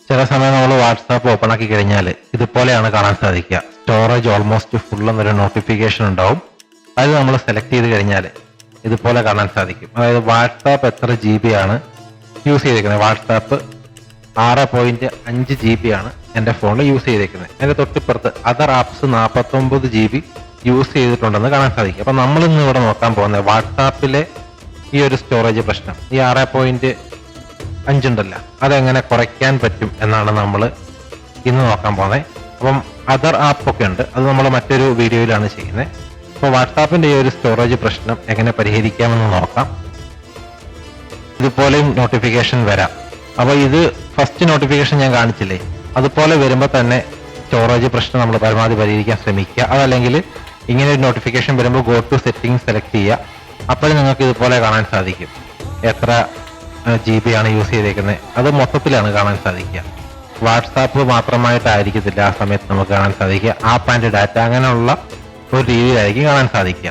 ചില സമയം നമ്മൾ വാട്സാപ്പ് ഓപ്പൺ ആക്കി കഴിഞ്ഞാൽ ഇതുപോലെയാണ് കാണാൻ സാധിക്കുക. സ്റ്റോറേജ് ഓൾമോസ്റ്റ് ഫുൾ എന്നൊരു നോട്ടിഫിക്കേഷൻ ഉണ്ടാവും. അത് നമ്മൾ സെലക്ട് ചെയ്ത് കഴിഞ്ഞാൽ ഇതുപോലെ കാണാൻ സാധിക്കും. അതായത് വാട്സാപ്പ് എത്ര GB ആണ് യൂസ് ചെയ്തിരിക്കുന്നത്. വാട്സാപ്പ് 6.5 GB ആണ് എൻ്റെ ഫോണിൽ യൂസ് ചെയ്തിരിക്കുന്നത്. അതിൻ്റെ തൊട്ടിപ്പുറത്ത് അതർ ആപ്സ് 49 GB യൂസ് ചെയ്തിട്ടുണ്ടെന്ന് കാണാൻ സാധിക്കും. അപ്പം നമ്മളിന്ന് ഇവിടെ നോക്കാൻ പോകുന്നത് വാട്സാപ്പിലെ ഈ ഒരു സ്റ്റോറേജ് പ്രശ്നം, ഈ 6.5 ഉണ്ടല്ല, അതെങ്ങനെ കുറയ്ക്കാൻ പറ്റും എന്നാണ് നമ്മൾ ഇന്ന് നോക്കാൻ പോകുന്നത്. അപ്പം അതർ ആപ്പൊക്കെ ഉണ്ട്, അത് നമ്മൾ മറ്റൊരു വീഡിയോയിലാണ് ചെയ്യുന്നത്. അപ്പോൾ വാട്സാപ്പിൻ്റെ ഈ ഒരു സ്റ്റോറേജ് പ്രശ്നം എങ്ങനെ പരിഹരിക്കാമെന്ന് നോക്കാം. ഇതുപോലെയും നോട്ടിഫിക്കേഷൻ വരാം. അപ്പോൾ ഇത് ഫസ്റ്റ് നോട്ടിഫിക്കേഷൻ ഞാൻ കാണിച്ചില്ലേ, അതുപോലെ വരുമ്പോൾ തന്നെ സ്റ്റോറേജ് പ്രശ്നം നമ്മൾ പരമാവധി പരിഹരിക്കാൻ ശ്രമിക്കുക. അതല്ലെങ്കിൽ ഇങ്ങനെ ഒരു നോട്ടിഫിക്കേഷൻ വരുമ്പോൾ ഗോ ടു സെറ്റിംഗ്സ് സെലക്ട് ചെയ്യുക. അപ്പോഴും നിങ്ങൾക്ക് ഇതുപോലെ കാണാൻ സാധിക്കും എത്ര GB ആണ് യൂസ് ചെയ്തേക്കുന്നത്. അത് മൊത്തത്തിലാണ് കാണാൻ സാധിക്കുക. വാട്സാപ്പ് മാത്രമായിട്ടായിരിക്കത്തില്ല ആ സമയത്ത് നമുക്ക് കാണാൻ സാധിക്കുക. ആപ്പ് ആൻഡ് ഡാറ്റ അങ്ങനെയുള്ള ഒരു രീതിയിലായിരിക്കും കാണാൻ സാധിക്കുക.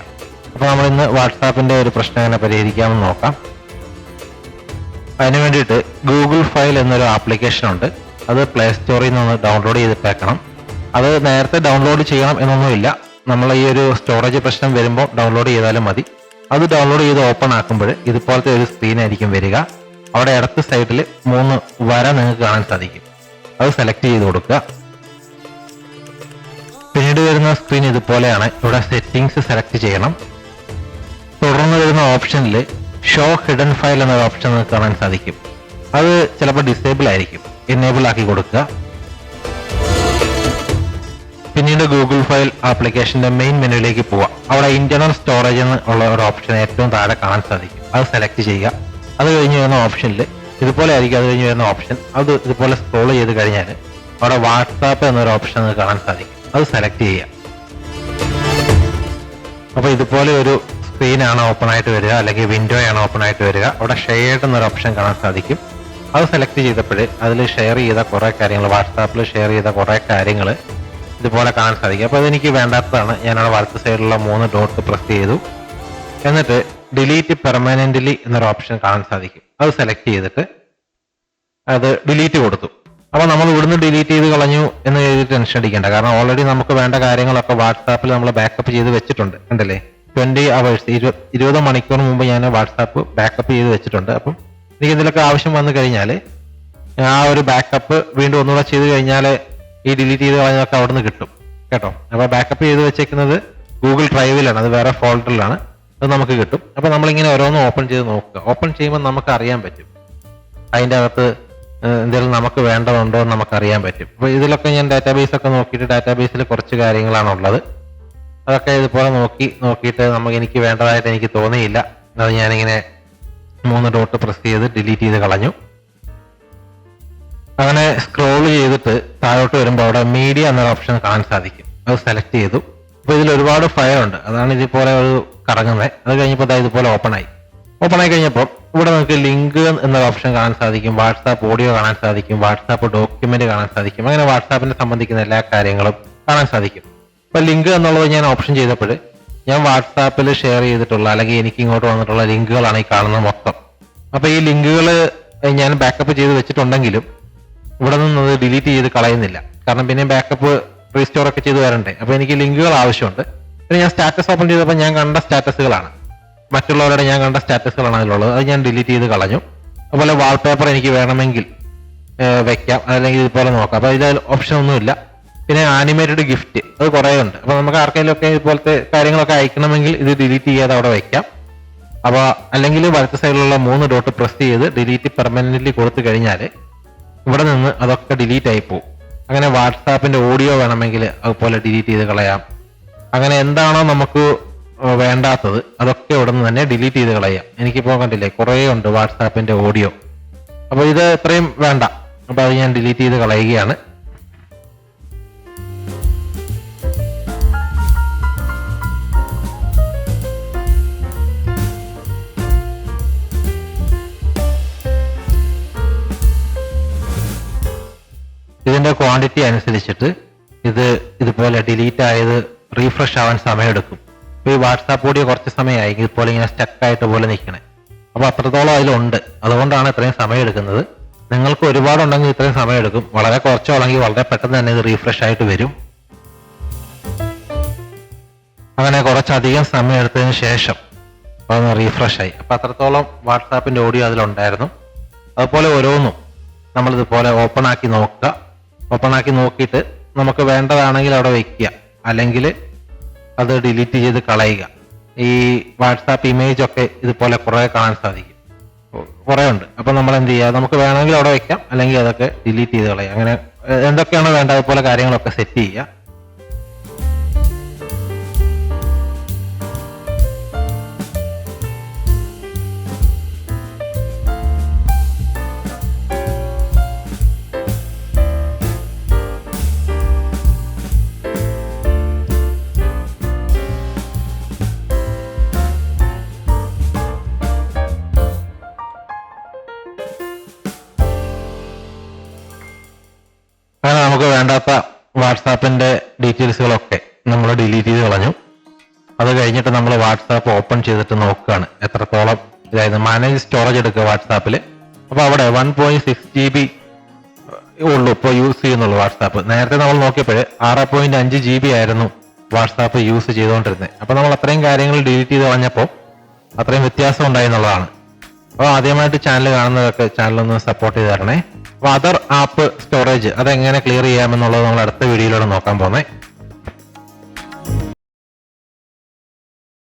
അപ്പോൾ നമ്മൾ ഇന്ന് വാട്സാപ്പിൻ്റെ ഒരു പ്രശ്നം എങ്ങനെ പരിഹരിക്കാമെന്ന് നോക്കാം. അതിന് വേണ്ടിയിട്ട് ഗൂഗിൾ ഫയൽ എന്നൊരു ആപ്ലിക്കേഷൻ ഉണ്ട്. അത് പ്ലേ സ്റ്റോറിൽ നിന്ന് ഡൗൺലോഡ് ചെയ്തിട്ടേക്കണം. അത് നേരത്തെ ഡൗൺലോഡ് ചെയ്യണം എന്നൊന്നുമില്ല. നമ്മൾ ഈ ഒരു സ്റ്റോറേജ് പ്രശ്നം വരുമ്പോൾ ഡൗൺലോഡ് ചെയ്താലും മതി. അത് ഡൗൺലോഡ് ചെയ്ത് ഓപ്പൺ ആക്കുമ്പോൾ ഇതുപോലത്തെ ഒരു സ്ക്രീൻ ആയിരിക്കും വരിക. അവിടെ ഇടത്ത് സൈഡിൽ 3 വര നിങ്ങൾക്ക് കാണാൻ സാധിക്കും. അത് സെലക്ട് ചെയ്ത് കൊടുക്കുക. പിന്നീട് വരുന്ന സ്ക്രീൻ ഇതുപോലെയാണ്. ഇവിടെ സെറ്റിംഗ്സ് സെലക്ട് ചെയ്യണം. തുടർന്ന് വരുന്ന ഓപ്ഷനിൽ ഷോ ഹിഡൻ ഫയൽ എന്നൊരു ഓപ്ഷൻ നിങ്ങൾക്ക് കാണാൻ സാധിക്കും. അത് ചിലപ്പോൾ ഡിസേബിൾ ആയിരിക്കും, എനേബിൾ ആക്കി കൊടുക്കുക. പിന്നീട് ഗൂഗിൾ ഫയൽ ആപ്ലിക്കേഷന്റെ മെയിൻ മെനുവിലേക്ക് പോവുക. അവിടെ ഇന്റർണൽ സ്റ്റോറേജ് എന്നുള്ള ഒരു ഓപ്ഷൻ ഏറ്റവും താഴെ കാണാൻ സാധിക്കും. അത് സെലക്ട് ചെയ്യുക. അത് കഴിഞ്ഞ് വരുന്ന ഓപ്ഷനിൽ ഇതുപോലെ ആയിരിക്കും. അത് കഴിഞ്ഞ് വരുന്ന ഓപ്ഷൻ അത് ഇതുപോലെ സ്ക്രോൾ ചെയ്ത് കഴിഞ്ഞാൽ അവിടെ വാട്സാപ്പ് എന്നൊരു ഓപ്ഷൻ നിങ്ങൾക്ക് കാണാൻ സാധിക്കും. അത് സെലക്ട് ചെയ്യുക. അപ്പോൾ ഇതുപോലെ ഒരു സ്ക്രീനാണ് ഓപ്പൺ ആയിട്ട് വരിക, അല്ലെങ്കിൽ വിൻഡോ ആണ് ഓപ്പൺ ആയിട്ട് വരിക. അവിടെ ഷെയർഡ് എന്നൊരു ഓപ്ഷൻ കാണാൻ സാധിക്കും. അത് സെലക്ട് ചെയ്തപ്പോൾ അതിൽ ഷെയർ ചെയ്ത കുറേ കാര്യങ്ങൾ, വാട്സാപ്പിൽ ഷെയർ ചെയ്ത കുറേ കാര്യങ്ങൾ ഇതുപോലെ കാണാൻ സാധിക്കും. അപ്പോൾ അതെനിക്ക് വേണ്ടാത്തതാണ്. ഞാനവിടെ വലത്ത് സൈഡിലുള്ള 3 ഡോട്ട് പ്രസ് ചെയ്തു. എന്നിട്ട് ഡിലീറ്റ് പെർമനന്റ്ലി എന്നൊരു ഓപ്ഷൻ കാണാൻ സാധിക്കും. അത് സെലക്ട് ചെയ്തിട്ട് അത് ഡിലീറ്റ് കൊടുത്തു. അപ്പോൾ നമ്മൾ ഇവിടുന്ന് ഡിലീറ്റ് ചെയ്ത് കളഞ്ഞു എന്ന് എഴുതി ടെൻഷൻ അടിക്കേണ്ട. കാരണം ഓൾറെഡി നമുക്ക് വേണ്ട കാര്യങ്ങളൊക്കെ വാട്സാപ്പിൽ നമ്മൾ ബാക്കപ്പ് ചെയ്ത് വെച്ചിട്ടുണ്ട്. കണ്ടല്ലേ, 20 hours 20 മണിക്കൂർ മുമ്പ് ഞാൻ വാട്സാപ്പ് ബാക്കപ്പ് ചെയ്ത് വെച്ചിട്ടുണ്ട്. അപ്പം എനിക്ക് ഇതിലൊക്കെ ആവശ്യം വന്നു കഴിഞ്ഞാൽ ആ ഒരു ബാക്കപ്പ് വീണ്ടും ഒന്നുകൂടെ ചെയ്ത് കഴിഞ്ഞാൽ ഈ ഡിലീറ്റ് ചെയ്ത് കളഞ്ഞതൊക്കെ അവിടെ നിന്ന് കിട്ടും കേട്ടോ. അപ്പോൾ ബാക്കപ്പ് ചെയ്ത് വെച്ചേക്കുന്നത് ഗൂഗിൾ ഡ്രൈവിലാണ്, അത് വേറെ ഫോൾഡറിലാണ്. അത് നമുക്ക് കിട്ടും. അപ്പോൾ നമ്മളിങ്ങനെ ഓരോന്നും ഓപ്പൺ ചെയ്ത് നോക്കുക. ഓപ്പൺ ചെയ്യുമ്പോൾ നമുക്ക് അറിയാൻ പറ്റും അതിൻ്റെ അകത്ത് എന്തെങ്കിലും നമുക്ക് വേണ്ടതുണ്ടോ എന്ന് നമുക്ക് അറിയാൻ പറ്റും. അപ്പോൾ ഇതിലൊക്കെ ഞാൻ ഡാറ്റാബേസ് ഒക്കെ നോക്കിയിട്ട് ഡാറ്റാബേസിൽ കുറച്ച് കാര്യങ്ങളാണുള്ളത്. അതൊക്കെ ഇതുപോലെ നോക്കിയിട്ട് എനിക്ക് വേണ്ടതായിട്ട് എനിക്ക് തോന്നിയില്ല. അത് ഞാനിങ്ങനെ 3 ഡോട്ട് പ്രസ് ചെയ്ത് ഡിലീറ്റ് ചെയ്ത് കളഞ്ഞു. അങ്ങനെ സ്ക്രോൾ ചെയ്തിട്ട് താഴോട്ട് വരുമ്പോൾ അവിടെ മീഡിയ എന്നൊരു ഓപ്ഷൻ കാണാൻ സാധിക്കും. അത് സെലക്ട് ചെയ്തു. അപ്പോൾ ഇതിൽ ഒരുപാട് ഫയൽ ഉണ്ട്. അതാണ് ഇതുപോലെ ഒരു കറങ്ങുന്നത്. അത് കഴിഞ്ഞപ്പോൾ ഇതുപോലെ ഓപ്പൺ ആയി കഴിഞ്ഞപ്പോൾ ഇവിടെ നമുക്ക് ലിങ്ക് എന്നൊരു ഓപ്ഷൻ കാണാൻ സാധിക്കും. വാട്സാപ്പ് ഓഡിയോ കാണാൻ സാധിക്കും. വാട്സാപ്പ് ഡോക്യുമെന്റ് കാണാൻ സാധിക്കും. അങ്ങനെ വാട്സാപ്പിനെ സംബന്ധിക്കുന്ന എല്ലാ കാര്യങ്ങളും കാണാൻ സാധിക്കും. അപ്പൊ ലിങ്ക് എന്നുള്ളത് ഞാൻ ഓപ്ഷൻ ചെയ്തപ്പോൾ ഞാൻ വാട്സാപ്പിൽ ഷെയർ ചെയ്തിട്ടുള്ള അല്ലെങ്കിൽ എനിക്ക് ഇങ്ങോട്ട് വന്നിട്ടുള്ള ലിങ്കുകളാണ് ഈ കാണുന്നത് മൊത്തം. അപ്പൊ ഈ ലിങ്കുകൾ ഞാൻ ബാക്കപ്പ് ചെയ്ത് വെച്ചിട്ടുണ്ടെങ്കിലും ഇവിടെ നിന്ന് ഡിലീറ്റ് ചെയ്ത് കളയുന്നില്ല. കാരണം പിന്നെ ബാക്കപ്പ് റീസ്റ്റോർ ഒക്കെ ചെയ്ത് വരണ്ടേ. അപ്പൊ എനിക്ക് ലിങ്കുകൾ ആവശ്യമുണ്ട്. പിന്നെ ഞാൻ സ്റ്റാറ്റസ് ഓപ്പൺ ചെയ്തപ്പോൾ ഞാൻ കണ്ട സ്റ്റാറ്റസുകളാണ്, മറ്റുള്ളവരുടെ ഞാൻ കണ്ട സ്റ്റാറ്റസുകളാണ് അതിലുള്ളത്. അത് ഞാൻ ഡിലീറ്റ് ചെയ്ത് കളഞ്ഞു. അതുപോലെ വാൾപേപ്പർ എനിക്ക് വേണമെങ്കിൽ വെക്കാം, അല്ലെങ്കിൽ ഇതുപോലെ നോക്കാം. അപ്പൊ ഇതിൽ ഓപ്ഷൻ ഒന്നുമില്ല. പിന്നെ ആനിമേറ്റഡ് ഗിഫ്റ്റ് അത് കുറേ ഉണ്ട്. അപ്പൊ നമുക്ക് ആർക്കെങ്കിലും ഒക്കെ ഇതുപോലത്തെ കാര്യങ്ങളൊക്കെ അയക്കണമെങ്കിൽ ഇത് ഡിലീറ്റ് ചെയ്യാതെ അവിടെ വെക്കാം. അപ്പൊ അല്ലെങ്കിൽ വലത്തെ സൈഡിലുള്ള 3 ഡോട്ട് പ്രസ് ചെയ്ത് ഡിലീറ്റ് പെർമനന്റ്ലി കൊടുത്തു കഴിഞ്ഞാൽ ഇവിടെ നിന്ന് അതൊക്കെ ഡിലീറ്റ് ആയി പോകും. അങ്ങനെ വാട്സാപ്പിന്റെ ഓഡിയോ വേണമെങ്കിൽ അതുപോലെ ഡിലീറ്റ് ചെയ്ത് കളയാം. അങ്ങനെ എന്താണോ നമുക്ക് വേണ്ടാത്തത് അതൊക്കെ ഇവിടെ നിന്ന് തന്നെ ഡിലീറ്റ് ചെയ്ത് കളയാം. എനിക്കിപ്പോൾ കണ്ടില്ലേ കുറേ ഉണ്ട് വാട്സാപ്പിന്റെ ഓഡിയോ. അപ്പോൾ ഇത് എത്രയും വേണ്ട. അപ്പൊ അത് ഞാൻ ഡിലീറ്റ് ചെയ്ത് കളയുകയാണ്. ഇതിന്റെ ക്വാണ്ടിറ്റി അനുസരിച്ചിട്ട് ഇതുപോലെ ഡിലീറ്റ് ആയത് റീഫ്രഷ് ആവാൻ സമയമെടുക്കും. ഈ വാട്സാപ്പ് ഓഡിയോ കുറച്ച് സമയമായി ഇതുപോലെ ഇങ്ങനെ സ്റ്റക്ക് ആയിട്ട് പോലെ നിൽക്കണേ. അപ്പൊ അത്രത്തോളം അതിലുണ്ട്. അതുകൊണ്ടാണ് ഇത്രയും സമയം എടുക്കുന്നത്. നിങ്ങൾക്ക് ഒരുപാടുണ്ടെങ്കിൽ ഇത്രയും സമയം എടുക്കും, വളരെ കുറച്ചുള്ളെങ്കിൽ വളരെ പെട്ടെന്ന് തന്നെ ഇത് റീഫ്രഷ് ആയിട്ട് വരും. അങ്ങനെ കുറച്ചധികം സമയം എടുത്തതിന് ശേഷം അതൊന്ന് റീഫ്രഷ് ആയി. അപ്പൊ അത്രത്തോളം വാട്സാപ്പിന്റെ ഓഡിയോ അതിലുണ്ടായിരുന്നു. അതുപോലെ ഓരോന്നും നമ്മളിതുപോലെ ഓപ്പൺ ആക്കി നോക്കുക. ഓപ്പൺ ആക്കി നോക്കിയിട്ട് നമുക്ക് വേണ്ടതാണെങ്കിൽ അവിടെ വെക്കുക, അല്ലെങ്കിൽ അത് ഡിലീറ്റ് ചെയ്ത് കളയുക. ഈ വാട്സാപ്പ് ഇമേജ് ഒക്കെ ഇതുപോലെ കുറെ കാണാൻ സാധിക്കും, കുറെ ഉണ്ട്. അപ്പൊ നമ്മൾ എന്ത് ചെയ്യുക, നമുക്ക് വേണമെങ്കിൽ അവിടെ വെക്കാം, അല്ലെങ്കിൽ അതൊക്കെ ഡിലീറ്റ് ചെയ്ത് കളയുക. അങ്ങനെ എന്തൊക്കെയാണോ വേണ്ടത് അതുപോലെ കാര്യങ്ങളൊക്കെ സെറ്റ് ചെയ്യുക. അങ്ങനെ നമുക്ക് വേണ്ടാത്ത വാട്സാപ്പിന്റെ ഡീറ്റെയിൽസുകളൊക്കെ നമ്മൾ ഡിലീറ്റ് ചെയ്ത് കളഞ്ഞു. അത് കഴിഞ്ഞിട്ട് നമ്മൾ വാട്സാപ്പ് ഓപ്പൺ ചെയ്തിട്ട് നോക്കുകയാണ് എത്രത്തോളം ഇതായത്. മാനേജ് സ്റ്റോറേജ് എടുക്കുക വാട്സാപ്പിൽ. അപ്പോൾ അവിടെ 1.6 GB ഉള്ളൂ ഇപ്പോൾ യൂസ് ചെയ്യുന്നുള്ളൂ വാട്സാപ്പ്. നേരത്തെ നമ്മൾ നോക്കിയപ്പോൾ 6.5 GB ആയിരുന്നു വാട്സാപ്പ് യൂസ് ചെയ്തുകൊണ്ടിരുന്നത്. അപ്പോൾ നമ്മൾ അത്രയും കാര്യങ്ങൾ ഡിലീറ്റ് ചെയ്ത് കളഞ്ഞപ്പോൾ അത്രയും വ്യത്യാസം ഉണ്ടായി എന്നുള്ളതാണ്. അപ്പോൾ ആദ്യമായിട്ട് ചാനൽ കാണുന്നതൊക്കെ ചാനലൊന്ന് സപ്പോർട്ട് ചെയ്ത് തരണേ. അപ്പോൾ അതർ ആപ്പ് സ്റ്റോറേജ് അതെങ്ങനെ ക്ലിയർ ചെയ്യാമെന്നുള്ളത് നമ്മൾ അടുത്ത വീഡിയോയിലൂടെ നോക്കാൻ പോകുന്നത്.